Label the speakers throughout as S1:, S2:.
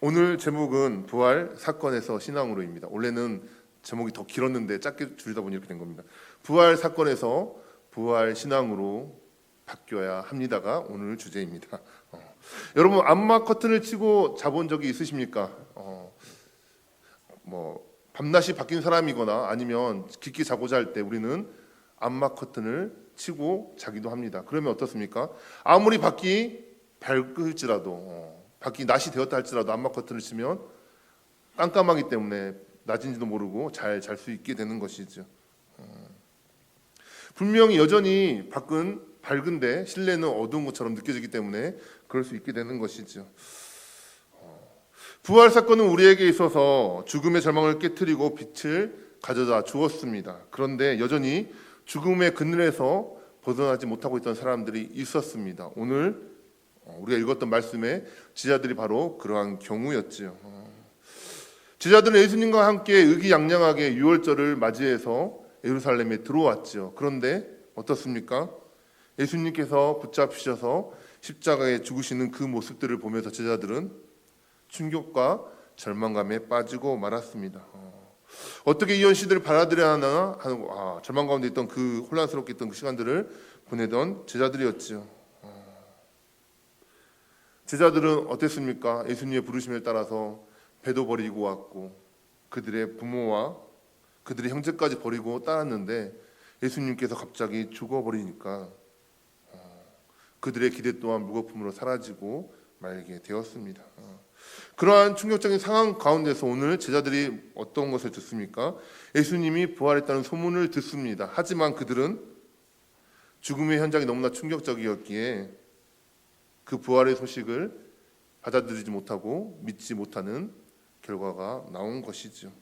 S1: 오늘 제목은 부활 사건에서 신앙으로입니다. 원래는 제목이 더 길었는데 짧게 줄이다 보니 이렇게 된 겁니다. 부활 사건에서 부활 신앙으로 바뀌어야 합니다가 오늘 주제입니다. 여러분 암막 커튼을 치고 자본 적이 있으십니까? 밤낮이 바뀐 사람이거나 아니면 깊게 자고자 할 때 우리는 암막 커튼을 치고 자기도 합니다. 그러면 어떻습니까? 아무리 밖이 밝을지라도 밖이 낮이 되었다 할지라도 암막 커튼을 치면 깜깜하기 때문에 낮인지도 모르고 잘 잘 수 있게 되는 것이죠. 분명히 여전히 밖은 밝은데 실내는 어두운 것처럼 느껴지기 때문에 그럴 수 있게 되는 것이죠. 부활 사건은 우리에게 있어서 죽음의 절망을 깨트리고 빛을 가져다 주었습니다. 그런데 여전히 죽음의 그늘에서 벗어나지 못하고 있던 사람들이 있었습니다. 오늘 우리가 읽었던 말씀에 제자들이 바로 그러한 경우였지요. 제자들은 예수님과 함께 의기양양하게 유월절을 맞이해서 예루살렘에 들어왔죠. 그런데 어떻습니까? 예수님께서 붙잡히셔서 십자가에 죽으시는 그 모습들을 보면서 제자들은 충격과 절망감에 빠지고 말았습니다. 어떻게 이 현실들을 받아들여야 하나 하는 절망 가운데 있던 그 혼란스럽게 있던 그 시간들을 보내던 제자들이었죠. 제자들은 어땠습니까? 예수님의 부르심에 따라서 배도 버리고 왔고 그들의 부모와 그들의 형제까지 버리고 따랐는데 예수님께서 갑자기 죽어버리니까 그들의 기대 또한 무거움으로 사라지고 말게 되었습니다. 그러한 충격적인 상황 가운데서 오늘 제자들이 어떤 것을 듣습니까? 예수님이 부활했다는 소문을 듣습니다. 하지만 그들은 죽음의 현장이 너무나 충격적이었기에 그 부활의 소식을 받아들이지 못하고 믿지 못하는 결과가 나온 것이죠.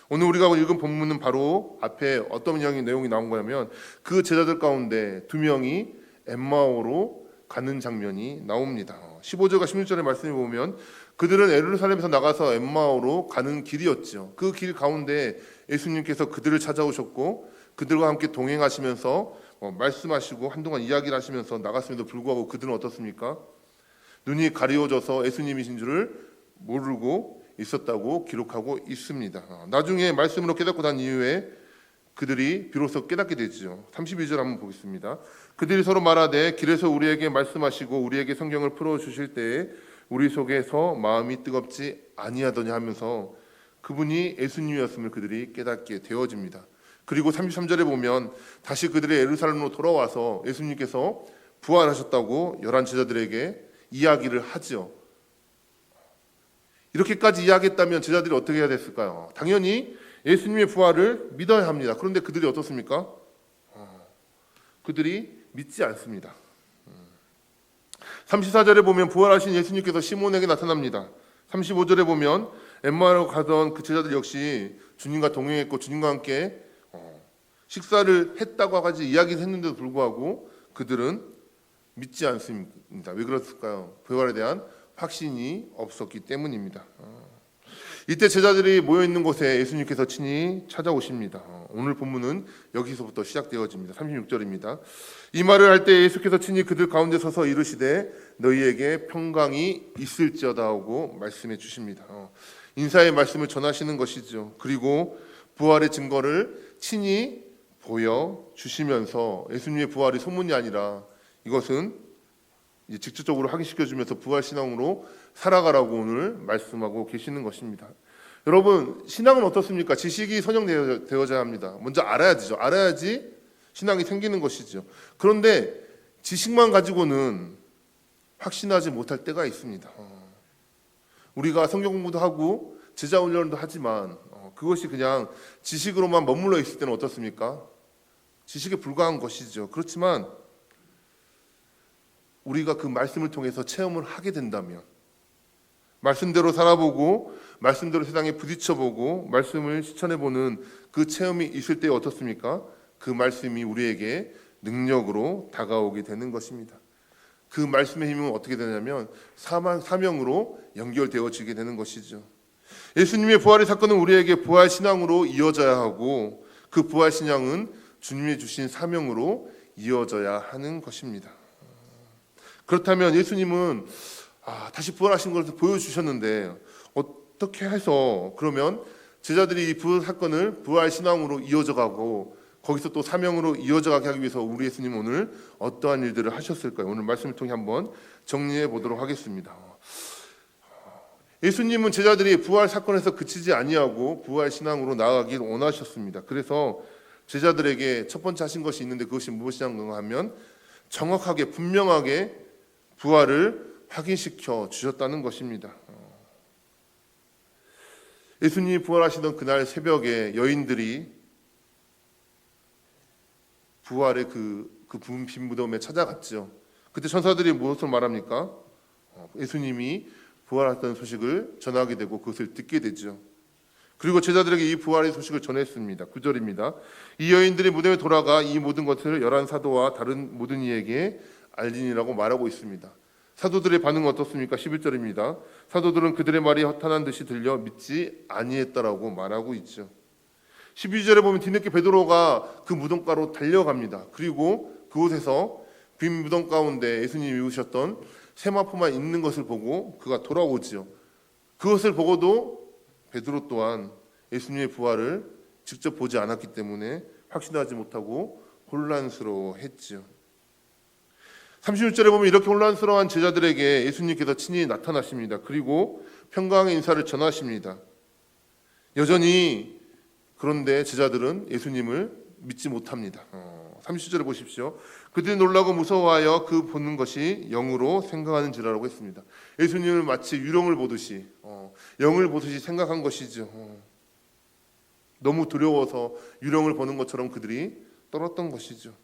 S1: 오늘 우리가 읽은 본문은 바로 앞에 어떤 내용이 나온 거냐면 그 제자들 가운데 2명이 엠마오로 가는 장면이 나옵니다. 15절과 16절의 말씀을 보면 그들은 예루살렘에서 나가서 엠마오로 가는 길이었죠. 그 길 가운데 예수님께서 그들을 찾아오셨고 그들과 함께 동행하시면서 말씀하시고 한동안 이야기를 하시면서 나갔음에도 불구하고 그들은 어떻습니까? 눈이 가리워져서 예수님이신 줄을 모르고 있었다고 기록하고 있습니다. 나중에 말씀으로 깨닫고 난 이후에 그들이 비로소 깨닫게 되죠. 32절 한번 보겠습니다. 그들이 서로 말하되 길에서 우리에게 말씀하시고 우리에게 성경을 풀어주실 때에 우리 속에서 마음이 뜨겁지 아니하더냐 하면서 그분이 예수님이었음을 그들이 깨닫게 되어집니다. 그리고 33절에 보면 다시 그들의 예루살렘으로 돌아와서 예수님께서 부활하셨다고 11 제자들에게 이야기를 하죠. 이렇게까지 이야기했다면 제자들이 어떻게 해야 됐을까요? 당연히 예수님의 부활을 믿어야 합니다. 그런데 그들이 어떻습니까? 그들이 믿지 않습니다. 34절에 보면 부활하신 예수님께서 시몬에게 나타납니다. 35절에 보면 엠마오로 가던 그 제자들 역시 주님과 동행했고 주님과 함께 식사를 했다고 하지 이야기를 했는데도 불구하고 그들은 믿지 않습니다. 왜 그랬을까요? 부활에 대한 확신이 없었기 때문입니다. 이때 제자들이 모여있는 곳에 예수님께서 친히 찾아오십니다. 오늘 본문은 여기서부터 시작되어집니다. 36절입니다. 이 말을 할 때 예수께서 친히 그들 가운데 서서 이르시되 너희에게 평강이 있을지어다 하고 말씀해 주십니다. 인사의 말씀을 전하시는 것이죠. 그리고 부활의 증거를 친히 보여주시면서 예수님의 부활이 소문이 아니라 이것은 이제 직접적으로 확인시켜주면서 부활신앙으로 살아가라고 오늘 말씀하고 계시는 것입니다. 여러분 신앙은 어떻습니까? 지식이 선정되어져야 합니다. 먼저 알아야죠. 알아야지 신앙이 생기는 것이죠. 그런데 지식만 가지고는 확신하지 못할 때가 있습니다. 우리가 성경 공부도 하고 제자 훈련도 하지만 그것이 그냥 지식으로만 머물러 있을 때는 어떻습니까? 지식에 불과한 것이죠. 그렇지만 우리가 그 말씀을 통해서 체험을 하게 된다면 말씀대로 살아보고 말씀대로 세상에 부딪혀보고 말씀을 실천해보는 그 체험이 있을 때 어떻습니까? 그 말씀이 우리에게 능력으로 다가오게 되는 것입니다. 그 말씀의 힘은 어떻게 되냐면 사명으로 연결되어지게 되는 것이죠. 예수님의 부활의 사건은 우리에게 부활 신앙으로 이어져야 하고 그 부활 신앙은 주님이 주신 사명으로 이어져야 하는 것입니다. 그렇다면 예수님은 다시 부활하신 것을 보여주셨는데 어떻게 해서 그러면 제자들이 이 부활 사건을 부활 신앙으로 이어져가고 거기서 또 사명으로 이어져가게 하기 위해서 우리 예수님 오늘 어떠한 일들을 하셨을까요? 오늘 말씀을 통해 한번 정리해 보도록 하겠습니다. 예수님은 제자들이 부활 사건에서 그치지 아니하고 부활 신앙으로 나아가길 원하셨습니다. 그래서 제자들에게 첫 번째 하신 것이 있는데 그것이 무엇이냐고 하면 정확하게 분명하게 부활을 확인시켜 주셨다는 것입니다. 예수님이 부활하시던 그날 새벽에 여인들이 부활의 빈 무덤에 찾아갔죠. 그때 천사들이 무엇을 말합니까? 예수님이 부활했다는 소식을 전하게 되고 그것을 듣게 되죠. 그리고 제자들에게 이 부활의 소식을 전했습니다. 9절입니다. 이 여인들이 무덤에 돌아가 이 모든 것을 11사도와 다른 모든 이에게 알리니라고 말하고 있습니다. 사도들의 반응은 어떻습니까? 11절입니다. 사도들은 그들의 말이 허탄한 듯이 들려 믿지 아니했다라고 말하고 있죠. 12절에 보면 뒤늦게 베드로가 그 무덤가로 달려갑니다. 그리고 그곳에서 빈 무덤 가운데 예수님이 입으셨던 세마포만 있는 것을 보고 그가 돌아오지요. 그것을 보고도 베드로 또한 예수님의 부활을 직접 보지 않았기 때문에 확신하지 못하고 혼란스러워했지요. 36절에 보면 이렇게 혼란스러운 제자들에게 예수님께서 친히 나타나십니다. 그리고 평강의 인사를 전하십니다. 여전히 그런데 제자들은 예수님을 믿지 못합니다. 37절에 보십시오. 그들이 놀라고 무서워하여 그 보는 것이 영으로 생각하는지라고 했습니다. 예수님을 마치 유령을 보듯이 영을 보듯이 생각한 것이죠. 너무 두려워서 유령을 보는 것처럼 그들이 떨었던 것이죠.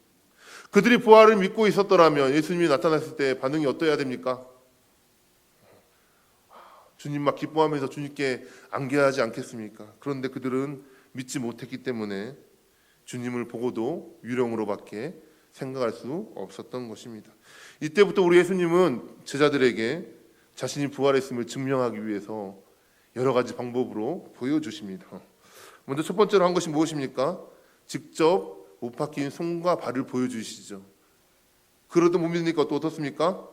S1: 그들이 부활을 믿고 있었더라면 예수님이 나타났을 때 반응이 어떠해야 됩니까? 주님 막 기뻐하면서 주님께 안겨하지 않겠습니까? 그런데 그들은 믿지 못했기 때문에 주님을 보고도 유령으로밖에 생각할 수 없었던 것입니다. 이때부터 우리 예수님은 제자들에게 자신이 부활했음을 증명하기 위해서 여러 가지 방법으로 보여주십니다. 먼저 첫 번째로 한 것이 무엇입니까? 직접 못 박힌 손과 발을 보여주시죠. 그래도 못 믿으니까 또 어떻습니까?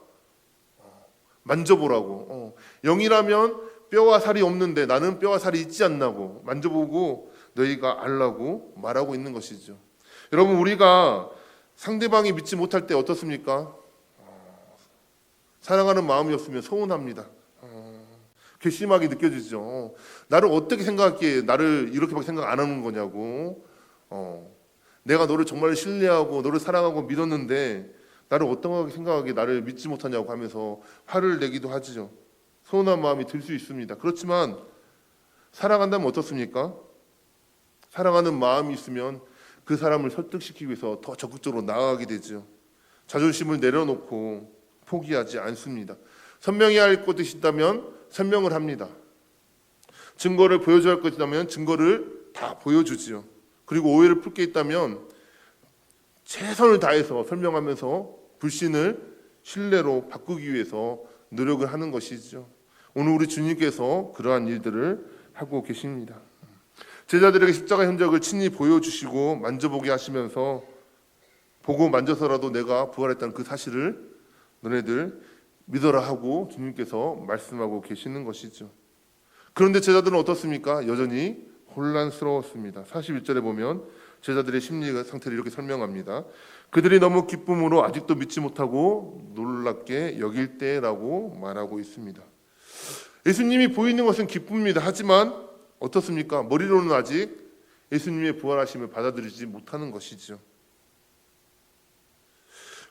S1: 만져보라고. 영이라면 뼈와 살이 없는데 나는 뼈와 살이 있지 않나고 만져보고 너희가 알라고 말하고 있는 것이죠. 여러분, 우리가 상대방이 믿지 못할 때 어떻습니까? 사랑하는 마음이 없으면 서운합니다. 괘씸하게 느껴지죠. 나를 어떻게 생각했기에 나를 이렇게밖에 생각 안 하는 거냐고. 내가 너를 정말 신뢰하고 너를 사랑하고 믿었는데 나를 어떻게 생각하기에 나를 믿지 못하냐고 하면서 화를 내기도 하죠. 서운한 마음이 들 수 있습니다. 그렇지만 사랑한다면 어떻습니까? 사랑하는 마음이 있으면 그 사람을 설득시키기 위해서 더 적극적으로 나아가게 되죠. 자존심을 내려놓고 포기하지 않습니다. 선명해야 할 것이 있다면 설명을 합니다. 증거를 보여줘야 할 것이 있다면 증거를 다 보여주지요. 그리고 오해를 풀 게 있다면 최선을 다해서 설명하면서 불신을 신뢰로 바꾸기 위해서 노력을 하는 것이죠. 오늘 우리 주님께서 그러한 일들을 하고 계십니다. 제자들에게 십자가 흔적을 친히 보여주시고 만져보게 하시면서 보고 만져서라도 내가 부활했다는 그 사실을 너네들 믿어라 하고 주님께서 말씀하고 계시는 것이죠. 그런데 제자들은 어떻습니까? 여전히 혼란스러웠습니다. 41절에 보면 제자들의 심리 상태를 이렇게 설명합니다. 그들이 너무 기쁨으로 아직도 믿지 못하고 놀랍게 여길 때라고 말하고 있습니다. 예수님이 보이는 것은 기쁨입니다. 하지만 어떻습니까? 머리로는 아직 예수님의 부활하심을 받아들이지 못하는 것이죠.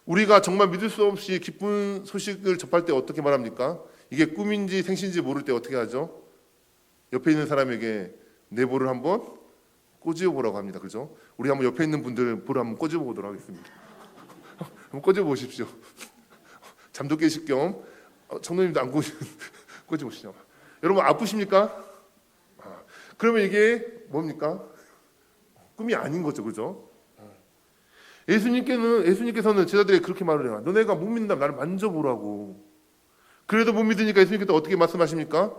S1: 우리가 정말 믿을 수 없이 기쁜 소식을 접할 때 어떻게 말합니까? 이게 꿈인지 생신지 모를 때 어떻게 하죠? 옆에 있는 사람에게 내 볼을 한번 꼬집어 보라고 합니다. 그죠? 우리 한번 옆에 있는 분들 볼을 한번 꼬집어 보도록 하겠습니다. 한번 꼬집어 보십시오. 잠도 깨실 겸 청노님도 안 꼬집어 보시죠. 여러분 아프십니까? 그러면 이게 뭡니까? 꿈이 아닌 거죠. 그죠? 예수님께서는 제자들에게 그렇게 말을 해요. 너네가 못 믿는다면 나를 만져보라고. 그래도 못 믿으니까 예수님께서 어떻게 말씀하십니까?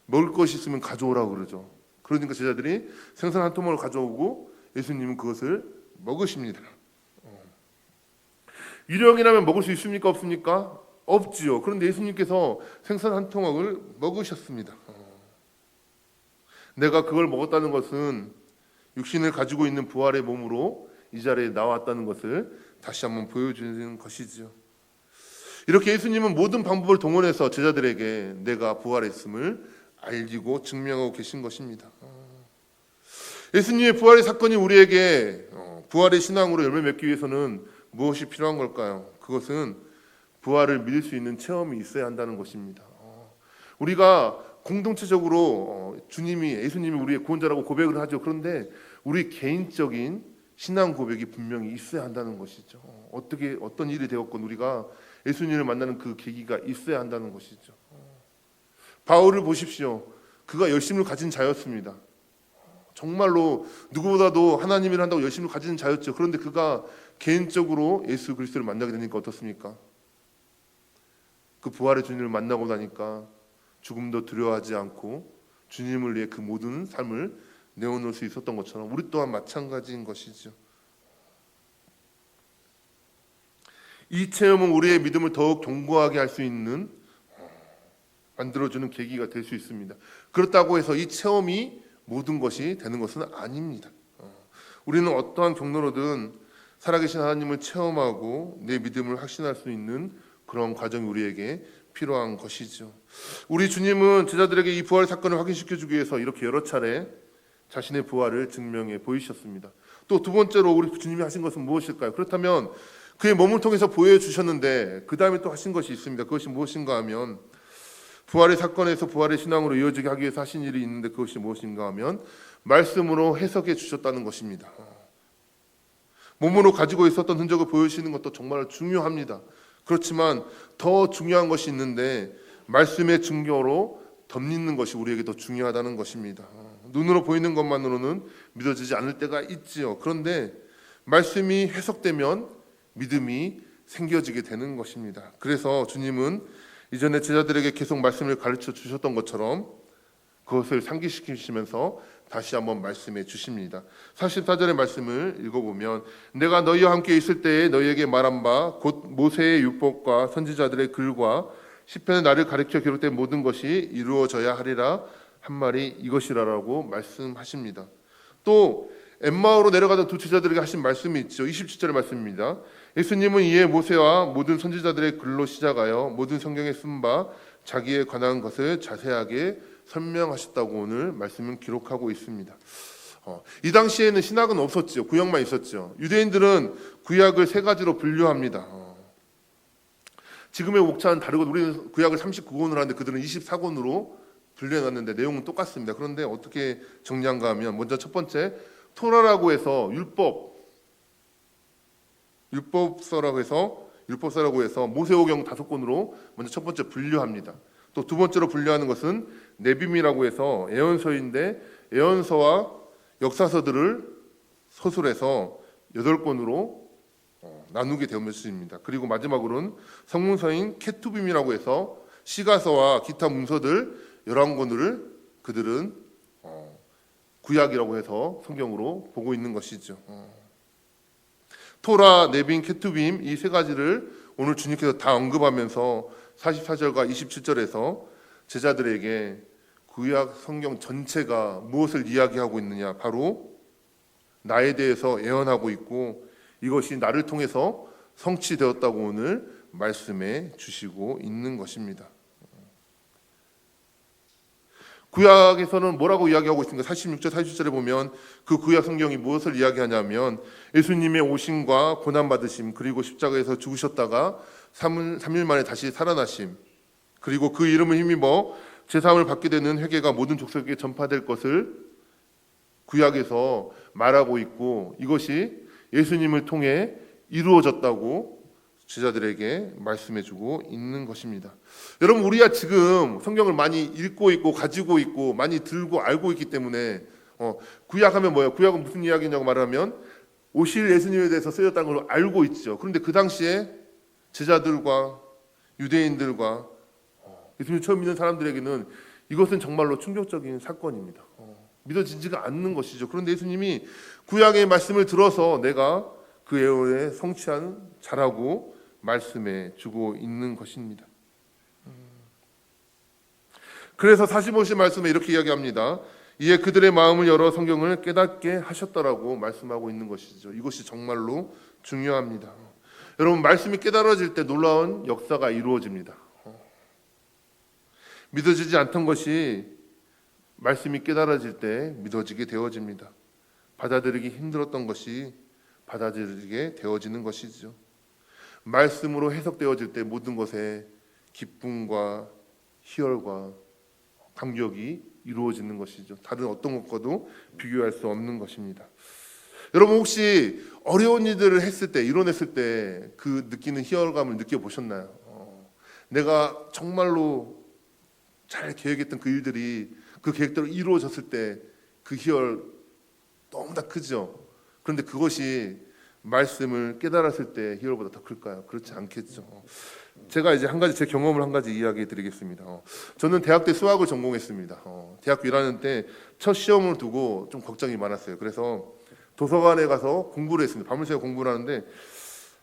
S1: 먹을 것이 있으면 가져오라고 그러죠. 그러니까 제자들이 생선 한 토막을 가져오고 예수님은 그것을 먹으십니다. 유령이라면 먹을 수 있습니까? 없습니까? 없지요. 그런데 예수님께서 생선 한 토막을 먹으셨습니다. 내가 그걸 먹었다는 것은 육신을 가지고 있는 부활의 몸으로 이 자리에 나왔다는 것을 다시 한번 보여주는 것이지요. 이렇게 예수님은 모든 방법을 동원해서 제자들에게 내가 부활했음을 알리고 증명하고 계신 것입니다. 예수님의 부활의 사건이 우리에게 부활의 신앙으로 열매 맺기 위해서는 무엇이 필요한 걸까요? 그것은 부활을 믿을 수 있는 체험이 있어야 한다는 것입니다. 우리가 공동체적으로 예수님이 우리의 구원자라고 고백을 하죠. 그런데 우리 개인적인 신앙 고백이 분명히 있어야 한다는 것이죠. 어떤 일이 되었건 우리가 예수님을 만나는 그 계기가 있어야 한다는 것이죠. 바울을 보십시오. 그가 열심을 가진 자였습니다. 정말로 누구보다도 하나님을 한다고 열심을 가진 자였죠. 그런데 그가 개인적으로 예수 그리스도를 만나게 되니까 어떻습니까? 그 부활의 주님을 만나고 나니까 죽음도 두려워하지 않고 주님을 위해 그 모든 삶을 내어놓을 수 있었던 것처럼 우리 또한 마찬가지인 것이죠. 이 체험은 우리의 믿음을 더욱 견고하게 할 수 있는 만들어주는 계기가 될 수 있습니다. 그렇다고 해서 이 체험이 모든 것이 되는 것은 아닙니다. 우리는 어떠한 경로로든 살아계신 하나님을 체험하고 내 믿음을 확신할 수 있는 그런 과정이 우리에게 필요한 것이죠. 우리 주님은 제자들에게 이 부활 사건을 확인시켜주기 위해서 이렇게 여러 차례 자신의 부활을 증명해 보이셨습니다. 또 두 번째로 우리 주님이 하신 것은 무엇일까요? 그렇다면 그의 몸을 통해서 보여주셨는데 그 다음에 또 하신 것이 있습니다. 그것이 무엇인가 하면 부활의 사건에서 부활의 신앙으로 이어지게 하기 위해서 하신 일이 있는데 그것이 무엇인가 하면 말씀으로 해석해 주셨다는 것입니다. 몸으로 가지고 있었던 흔적을 보여주시는 것도 정말 중요합니다. 그렇지만 더 중요한 것이 있는데 말씀의 증거로 덧입는 것이 우리에게 더 중요하다는 것입니다. 눈으로 보이는 것만으로는 믿어지지 않을 때가 있지요. 그런데 말씀이 해석되면 믿음이 생겨지게 되는 것입니다. 그래서 주님은 이전에 제자들에게 계속 말씀을 가르쳐 주셨던 것처럼 그것을 상기시키시면서 다시 한번 말씀해 주십니다. 44절의 말씀을 읽어보면 내가 너희와 함께 있을 때에 너희에게 말한 바 곧 모세의 율법과 선지자들의 글과 시편의 나를 가르쳐 기록된 모든 것이 이루어져야 하리라 한 말이 이것이라라고 말씀하십니다. 또 엠마오로 내려가던 두 제자들에게 하신 말씀이 있죠. 27절의 말씀입니다. 예수님은 이에 모세와 모든 선지자들의 글로 시작하여 모든 성경에 쓴 바 자기에 관한 것을 자세하게 설명하셨다고 오늘 말씀은 기록하고 있습니다. 이 당시에는 신학은 없었죠. 구약만 있었죠. 유대인들은 구약을 세 가지로 분류합니다. 지금의 옥차는 다르고 우리는 구약을 39권으로 하는데 그들은 24권으로 분류해놨는데 내용은 똑같습니다. 그런데 어떻게 정리한가 하면 먼저 첫 번째 토라라고 해서 율법서라고 해서 모세오경 5권으로 먼저 첫 번째 분류합니다. 또 두 번째로 분류하는 것은 네빔이라고 해서 예언서인데 예언서와 역사서들을 서술해서 8권으로 나누게 되었습니다. 그리고 마지막으로는 성문서인 케투빔이라고 해서 시가서와 기타 문서들 11권을 그들은 구약이라고 해서 성경으로 보고 있는 것이죠. 토라, 네빔, 케투빔 이 세 가지를 오늘 주님께서 다 언급하면서 44절과 27절에서 제자들에게 구약 성경 전체가 무엇을 이야기하고 있느냐, 바로 나에 대해서 예언하고 있고 이것이 나를 통해서 성취되었다고 오늘 말씀해 주시고 있는 것입니다. 구약에서는 뭐라고 이야기하고 있습니까? 46절, 47절에 보면 그 구약 성경이 무엇을 이야기하냐면 예수님의 오심과 고난받으심, 그리고 십자가에서 죽으셨다가 3일 만에 다시 살아나심, 그리고 그 이름을 힘입어 제사함을 받게 되는 회개가 모든 족속에게 전파될 것을 구약에서 말하고 있고 이것이 예수님을 통해 이루어졌다고 제자들에게 말씀해주고 있는 것입니다. 여러분, 우리가 지금 성경을 많이 읽고 있고 가지고 있고 많이 들고 알고 있기 때문에 구약하면 뭐예요? 구약은 무슨 이야기냐고 말하면 오실 예수님에 대해서 쓰였다는 걸 알고 있죠. 그런데 그 당시에 제자들과 유대인들과 예수님을 처음 믿는 사람들에게는 이것은 정말로 충격적인 사건입니다. 믿어지지가 않는 것이죠. 그런데 예수님이 구약의 말씀을 들어서 내가 그 예언에 성취한 자라고 말씀에 주고 있는 것입니다. 그래서 45절 말씀에 이렇게 이야기합니다. 이에 그들의 마음을 열어 성경을 깨닫게 하셨더라고 말씀하고 있는 것이죠. 이것이 정말로 중요합니다. 여러분, 말씀이 깨달아질 때 놀라운 역사가 이루어집니다. 믿어지지 않던 것이 말씀이 깨달아질 때 믿어지게 되어집니다. 받아들이기 힘들었던 것이 받아들이게 되어지는 것이죠. 말씀으로 해석되어질 때 모든 것에 기쁨과 희열과 감격이 이루어지는 것이죠. 다른 어떤 것과도 비교할 수 없는 것입니다. 여러분, 혹시 어려운 일들을 했을 때, 이뤄냈을 때 그 느끼는 희열감을 느껴보셨나요? 내가 정말로 잘 계획했던 그 일들이 그 계획대로 이루어졌을 때 그 희열 너무나 크죠. 그런데 그것이 말씀을 깨달았을 때 희열보다 더 클까요? 그렇지 않겠죠. 제가 이제 제 경험을 한 가지 이야기 드리겠습니다. 저는 대학 때 수학을 전공했습니다. 대학교 1학년 때 첫 시험을 두고 좀 걱정이 많았어요. 그래서 도서관에 가서 공부를 했습니다. 밤을 새워 공부를 하는데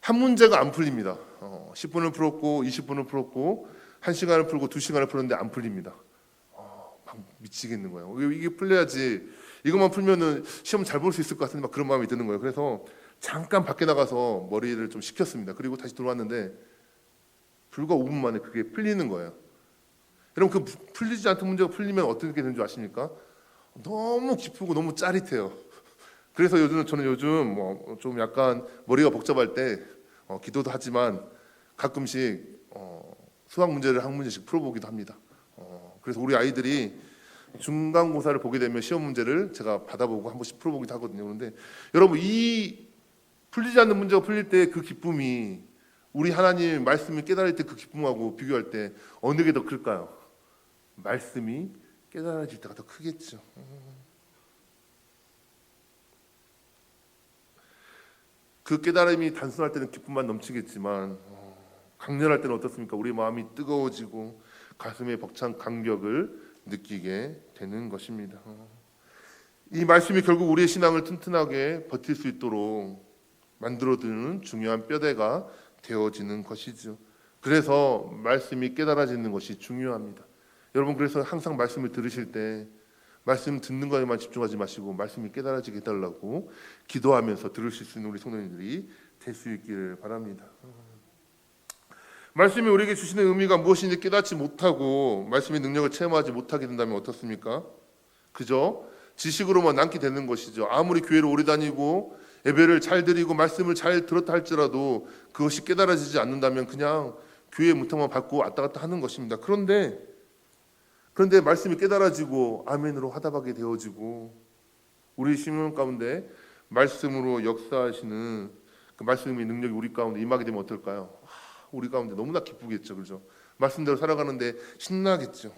S1: 한 문제가 안 풀립니다. 10분을 풀었고 20분을 풀었고 1시간을 풀고 2시간을 풀었는데 안 풀립니다. 막 미치겠는 거예요. 이게 풀려야지, 이것만 풀면은 시험 잘 볼 수 있을 것 같은데 막 그런 마음이 드는 거예요. 그래서 잠깐 밖에 나가서 머리를 좀 식혔습니다. 그리고 다시 들어왔는데 불과 5분 만에 그게 풀리는 거예요. 여러분, 그 풀리지 않던 문제가 풀리면 어떻게 되는 줄 아십니까? 너무 기쁘고 너무 짜릿해요. 그래서 저는 요즘 좀 약간 머리가 복잡할 때 기도도 하지만 가끔씩 수학 문제를 한 문제씩 풀어보기도 합니다. 그래서 우리 아이들이 중간고사를 보게 되면 시험 문제를 제가 받아보고 한 번씩 풀어보기도 하거든요. 그런데 여러분, 이 풀리지 않는 문제가 풀릴 때 그 기쁨이 우리 하나님 말씀이 깨달을 때 그 기쁨하고 비교할 때 어느 게 더 클까요? 말씀이 깨달아질 때가 더 크겠죠. 그 깨달음이 단순할 때는 기쁨만 넘치겠지만 강렬할 때는 어떻습니까? 우리 마음이 뜨거워지고 가슴에 벅찬 감격을 느끼게 되는 것입니다. 이 말씀이 결국 우리의 신앙을 튼튼하게 버틸 수 있도록 만들어주는 중요한 뼈대가 되어지는 것이죠. 그래서 말씀이 깨달아지는 것이 중요합니다. 여러분, 그래서 항상 말씀을 들으실 때 말씀 듣는 것에만 집중하지 마시고 말씀이 깨달아지게 해달라고 기도하면서 들으실 수 있는 우리 성도님들이 될 수 있기를 바랍니다. 말씀이 우리에게 주시는 의미가 무엇인지 깨닫지 못하고 말씀의 능력을 체험하지 못하게 된다면 어떻습니까? 그저 지식으로만 남게 되는 것이죠. 아무리 교회를 오래 다니고 예배를 잘 드리고 말씀을 잘 들었다 할지라도 그것이 깨달아지지 않는다면 그냥 교회 문턱만 받고 왔다 갔다 하는 것입니다. 그런데 말씀이 깨달아지고 아멘으로 화답하게 되어지고 우리 심령 가운데 말씀으로 역사하시는 그 말씀의 능력이 우리 가운데 임하게 되면 어떨까요? 우리 가운데 너무나 기쁘겠죠. 그죠? 말씀대로 살아가는데 신나겠죠.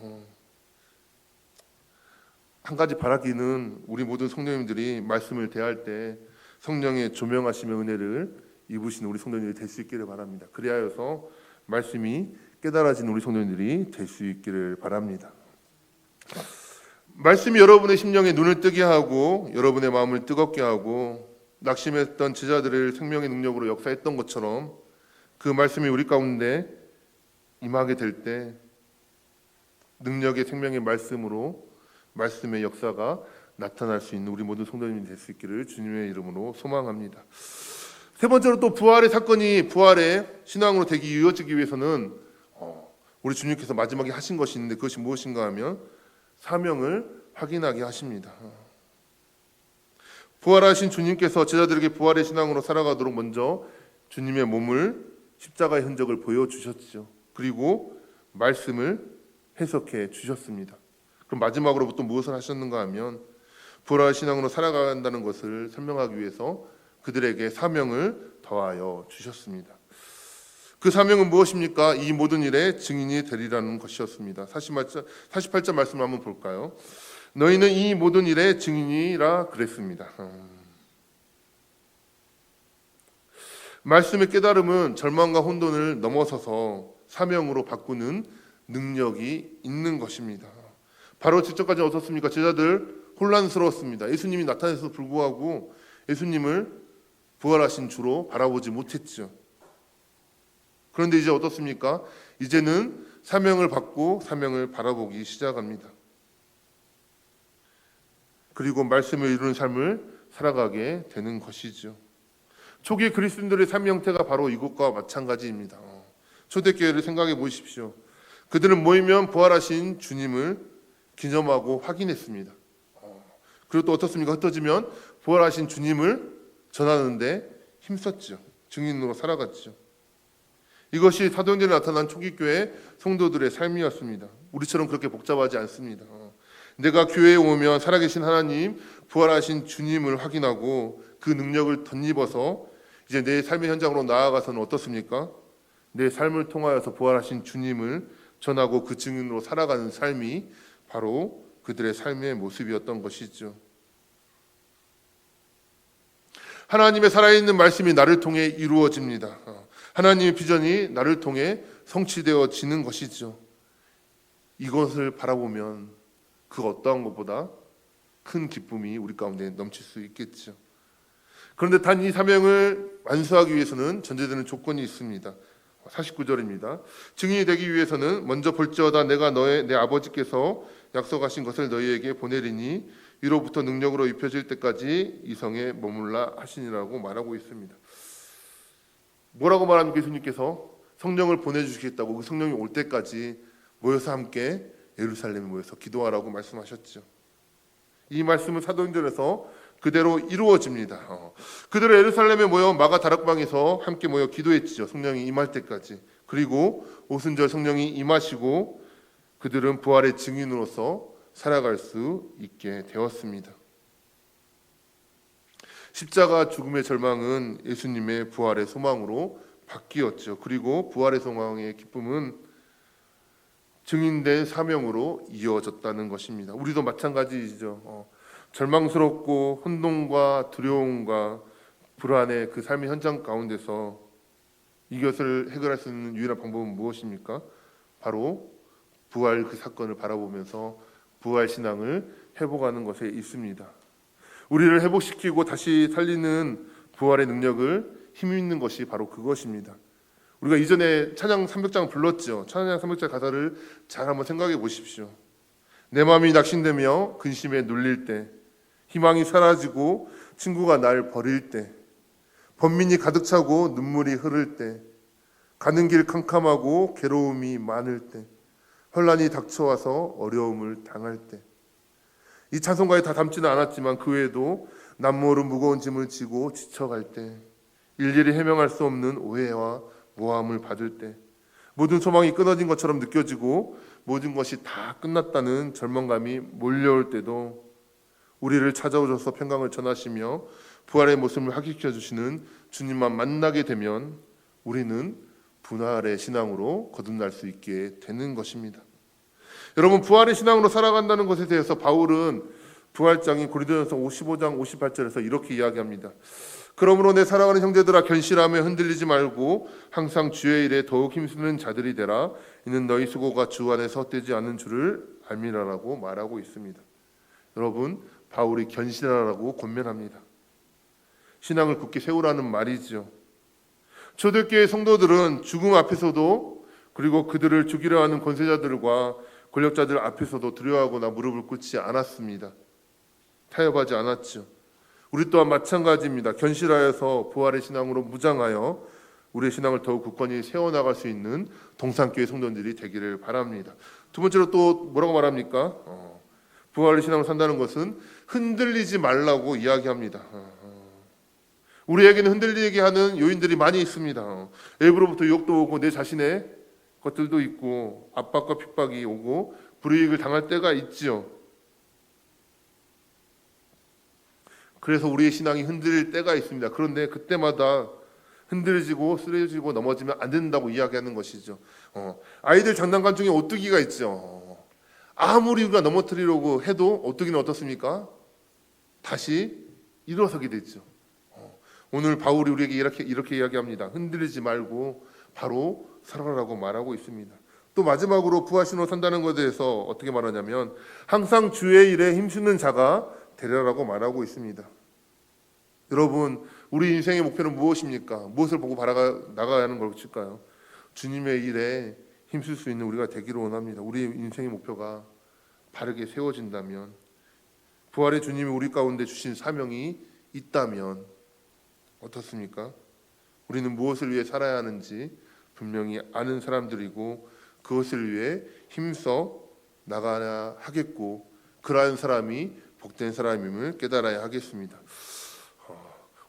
S1: 한 가지 바라기는 우리 모든 성도님들이 말씀을 대할 때 성령의 조명하심의 은혜를 입으신 우리 성도님들이 될 수 있기를 바랍니다. 그리하여서 말씀이 깨달아진 우리 성도님들이 될 수 있기를 바랍니다. 말씀이 여러분의 심령에 눈을 뜨게 하고 여러분의 마음을 뜨겁게 하고 낙심했던 제자들을 생명의 능력으로 역사했던 것처럼 그 말씀이 우리 가운데 임하게 될 때 능력의 생명의 말씀으로 말씀의 역사가 나타날 수 있는 우리 모든 성도님이 될 수 있기를 주님의 이름으로 소망합니다. 세 번째로 또 부활의 사건이 부활의 신앙으로 되기 이어지기 위해서는 우리 주님께서 마지막에 하신 것이 있는데 그것이 무엇인가 하면 사명을 확인하게 하십니다. 부활하신 주님께서 제자들에게 부활의 신앙으로 살아가도록 먼저 주님의 몸을 십자가의 흔적을 보여주셨죠. 그리고 말씀을 해석해 주셨습니다. 그럼 마지막으로 또 무엇을 하셨는가 하면 부활의 신앙으로 살아간다는 것을 설명하기 위해서 그들에게 사명을 더하여 주셨습니다. 그 사명은 무엇입니까? 이 모든 일의 증인이 되리라는 것이었습니다. 48절 말씀을 한번 볼까요? 너희는 이 모든 일의 증인이라 그랬습니다. 말씀의 깨달음은 절망과 혼돈을 넘어서서 사명으로 바꾸는 능력이 있는 것입니다. 바로 직전까지 어떻습니까? 제자들 혼란스러웠습니다. 예수님이 나타나서 불구하고 예수님을 부활하신 주로 바라보지 못했죠. 그런데 이제 어떻습니까? 이제는 사명을 받고 사명을 바라보기 시작합니다. 그리고 말씀을 이루는 삶을 살아가게 되는 것이죠. 초기 그리스도인들의 삶 형태가 바로 이것과 마찬가지입니다. 초대교회를 생각해 보십시오. 그들은 모이면 부활하신 주님을 기념하고 확인했습니다. 그리고 또 어떻습니까? 흩어지면 부활하신 주님을 전하는데 힘썼죠. 증인으로 살아갔죠. 이것이 사도행전에 나타난 초기 교회 성도들의 삶이었습니다. 우리처럼 그렇게 복잡하지 않습니다. 내가 교회에 오면 살아계신 하나님, 부활하신 주님을 확인하고 그 능력을 덧입어서 이제 내 삶의 현장으로 나아가서는 어떻습니까? 내 삶을 통하여서 부활하신 주님을 전하고 그 증인으로 살아가는 삶이 바로 그들의 삶의 모습이었던 것이죠. 하나님의 살아있는 말씀이 나를 통해 이루어집니다. 하나님의 비전이 나를 통해 성취되어지는 것이죠. 이것을 바라보면 그 어떠한 것보다 큰 기쁨이 우리 가운데 넘칠 수 있겠죠. 그런데 단 이 사명을 완수하기 위해서는 전제되는 조건이 있습니다. 49절입니다. 증인이 되기 위해서는 먼저 볼지어다 내가 내 아버지께서 약속하신 것을 너희에게 보내리니 위로부터 능력으로 입혀질 때까지 이 성에 머물라 하시니라고 말하고 있습니다. 뭐라고 말합니까? 예수님께서 성령을 보내주시겠다고 그 성령이 올 때까지 모여서 함께 예루살렘에 모여서 기도하라고 말씀하셨죠. 이 말씀은 사도행전에서 그대로 이루어집니다. 그대로 예루살렘에 모여 마가 다락방에서 함께 모여 기도했죠. 성령이 임할 때까지. 그리고 오순절 성령이 임하시고 그들은 부활의 증인으로서 살아갈 수 있게 되었습니다. 십자가 죽음의 절망은 예수님의 부활의 소망으로 바뀌었죠. 그리고 부활의 소망의 기쁨은 증인된 사명으로 이어졌다는 것입니다. 우리도 마찬가지죠. 절망스럽고 혼돈과 두려움과 불안의 그 삶의 현장 가운데서 이것을 해결할 수 있는 유일한 방법은 무엇입니까? 바로 부활 그 사건을 바라보면서 부활 신앙을 회복하는 것에 있습니다. 우리를 회복시키고 다시 살리는 부활의 능력을 힘입는 것이 바로 그것입니다. 우리가 이전에 찬양 300장 불렀죠. 찬양 300장 가사를 잘 한번 생각해 보십시오. 내 마음이 낙심되며 근심에 눌릴 때, 희망이 사라지고 친구가 날 버릴 때, 번민이 가득 차고 눈물이 흐를 때, 가는 길 캄캄하고 괴로움이 많을 때, 혼란이 닥쳐와서 어려움을 당할 때. 이 찬송가에 다 담지는 않았지만 그 외에도 남모른 무거운 짐을 지고 지쳐갈 때, 일일이 해명할 수 없는 오해와 모함을 받을 때, 모든 소망이 끊어진 것처럼 느껴지고 모든 것이 다 끝났다는 절망감이 몰려올 때도 우리를 찾아오셔서 평강을 전하시며 부활의 모습을 확인시켜 주시는 주님만 만나게 되면 우리는 부활의 신앙으로 거듭날 수 있게 되는 것입니다. 여러분, 부활의 신앙으로 살아간다는 것에 대해서 바울은 부활장인 고린도전서 55장 58절에서 이렇게 이야기합니다. 그러므로 내 사랑하는 형제들아, 견실하며 흔들리지 말고 항상 주의 일에 더욱 힘쓰는 자들이 되라. 이는 너희 수고가 주 안에서 헛되지 않는 줄을 알미라라고 말하고 있습니다. 여러분, 바울이 견실하라고 권면합니다. 신앙을 굳게 세우라는 말이죠. 초대교회 성도들은 죽음 앞에서도, 그리고 그들을 죽이려 하는 권세자들과 권력자들 앞에서도 두려워하거나 무릎을 꿇지 않았습니다. 타협하지 않았죠. 우리 또한 마찬가지입니다. 견실하여서 부활의 신앙으로 무장하여 우리의 신앙을 더욱 굳건히 세워나갈 수 있는 동산교회 성도들이 되기를 바랍니다. 두 번째로 또 뭐라고 말합니까? 부활의 신앙으로 산다는 것은 흔들리지 말라고 이야기합니다. 우리에게는 흔들리게 하는 요인들이 많이 있습니다. 외부로부터 유혹도 오고 내 자신의 것들도 있고 압박과 핍박이 오고 불이익을 당할 때가 있지요. 그래서 우리의 신앙이 흔들릴 때가 있습니다. 그런데 그때마다 흔들리고 쓰러지고 넘어지면 안 된다고 이야기하는 것이죠. 아이들 장난감 중에 오뚜기가 있죠. 아무리 우리가 넘어뜨리려고 해도 오뚜기는 어떻습니까? 다시 일어서게 되죠. 오늘 바울이 우리에게 이렇게 이야기합니다. 흔들리지 말고 바로 살아라고 말하고 있습니다. 또 마지막으로 부활신으로 산다는 것에 대해서 어떻게 말하냐면 항상 주의 일에 힘쓰는 자가 되리라고 말하고 있습니다. 여러분, 우리 인생의 목표는 무엇입니까? 무엇을 보고 나가야 하는 것일까요? 주님의 일에 힘쓸 수 있는 우리가 되기를 원합니다. 우리의 인생의 목표가 바르게 세워진다면, 부활의 주님이 우리 가운데 주신 사명이 있다면 어떻습니까? 우리는 무엇을 위해 살아야 하는지 분명히 아는 사람들이고 그것을 위해 힘써 나가야 하겠고, 그러한 사람이 복된 사람임을 깨달아야 하겠습니다.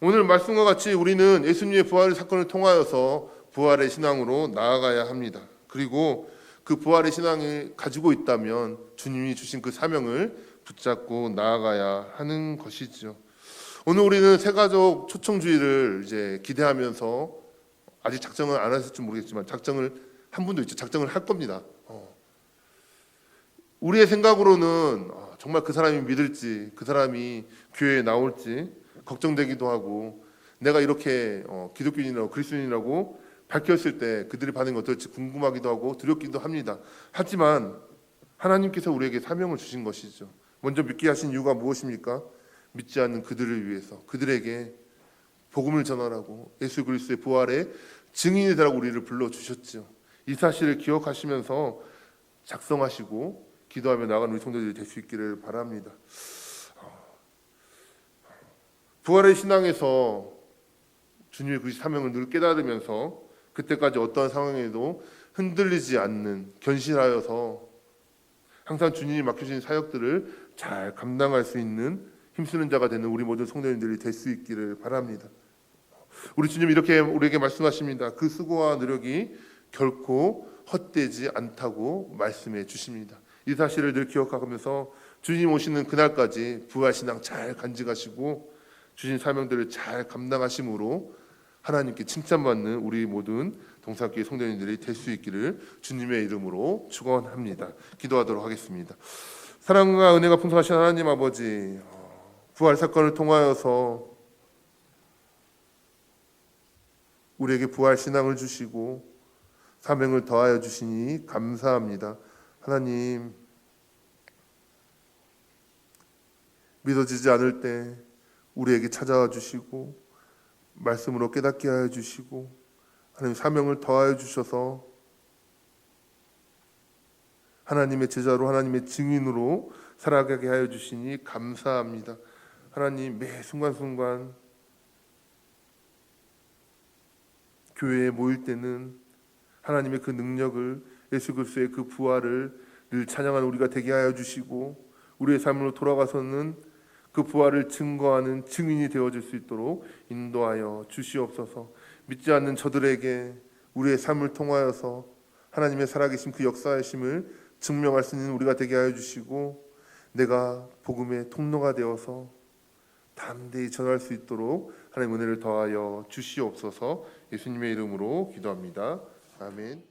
S1: 오늘 말씀과 같이 우리는 예수님의 부활의 사건을 통하여서 부활의 신앙으로 나아가야 합니다. 그리고 그 부활의 신앙을 가지고 있다면 주님이 주신 그 사명을 붙잡고 나아가야 하는 것이죠. 오늘 우리는 새가족 초청주의를 이제 기대하면서, 아직 작정을 안 하실지 모르겠지만 작정을 한 분도 있죠. 작정을 할 겁니다. 우리의 생각으로는 정말 그 사람이 믿을지, 그 사람이 교회에 나올지 걱정되기도 하고, 내가 이렇게 기독교인이라고 그리스도인이라고 밝혔을 때 그들이 반응이 어떨지 궁금하기도 하고 두렵기도 합니다. 하지만 하나님께서 우리에게 사명을 주신 것이죠. 먼저 믿게 하신 이유가 무엇입니까? 믿지 않는 그들을 위해서, 그들에게 복음을 전하라고, 예수 그리스도의 부활의 증인이 되라고 우리를 불러주셨죠. 이 사실을 기억하시면서 작성하시고 기도하며 나가는 우리 성도들이 될 수 있기를 바랍니다. 부활의 신앙에서 주님의 그 사명을 늘 깨달으면서 그때까지 어떠한 상황에도 흔들리지 않는, 견실하여서 항상 주님이 맡겨주신 사역들을 잘 감당할 수 있는 힘쓰는 자가 되는 우리 모든 성도님들이 될 수 있기를 바랍니다. 우리 주님 이렇게 우리에게 말씀하십니다. 그 수고와 노력이 결코 헛되지 않다고 말씀해 주십니다. 이 사실을 늘 기억하면서 주님 오시는 그날까지 부활신앙 잘 간직하시고 주신 사명들을 잘 감당하심으로 하나님께 칭찬받는 우리 모든 동사교회 성도님들이 될 수 있기를 주님의 이름으로 축원합니다. 기도하도록 하겠습니다. 사랑과 은혜가 풍성하신 하나님 아버지, 부활 사건을 통하여서 우리에게 부활 신앙을 주시고 사명을 더하여 주시니 감사합니다. 하나님, 믿어지지 않을 때 우리에게 찾아와 주시고 말씀으로 깨닫게 하여 주시고 하나님 사명을 더하여 주셔서 하나님의 제자로, 하나님의 증인으로 살아가게 하여 주시니 감사합니다. 하나님, 매 순간순간 교회에 모일 때는 하나님의 그 능력을, 예수 그리스도의 그 부활을 늘 찬양하는 우리가 되게 하여 주시고, 우리의 삶으로 돌아가서는 그 부활을 증거하는 증인이 되어질 수 있도록 인도하여 주시옵소서. 믿지 않는 저들에게 우리의 삶을 통하여서 하나님의 살아계신 그 역사하심을 증명할 수 있는 우리가 되게 하여 주시고, 내가 복음의 통로가 되어서 담대히 전할 수 있도록 하나님 은혜를 더하여 주시옵소서. 예수님의 이름으로 기도합니다. 아멘.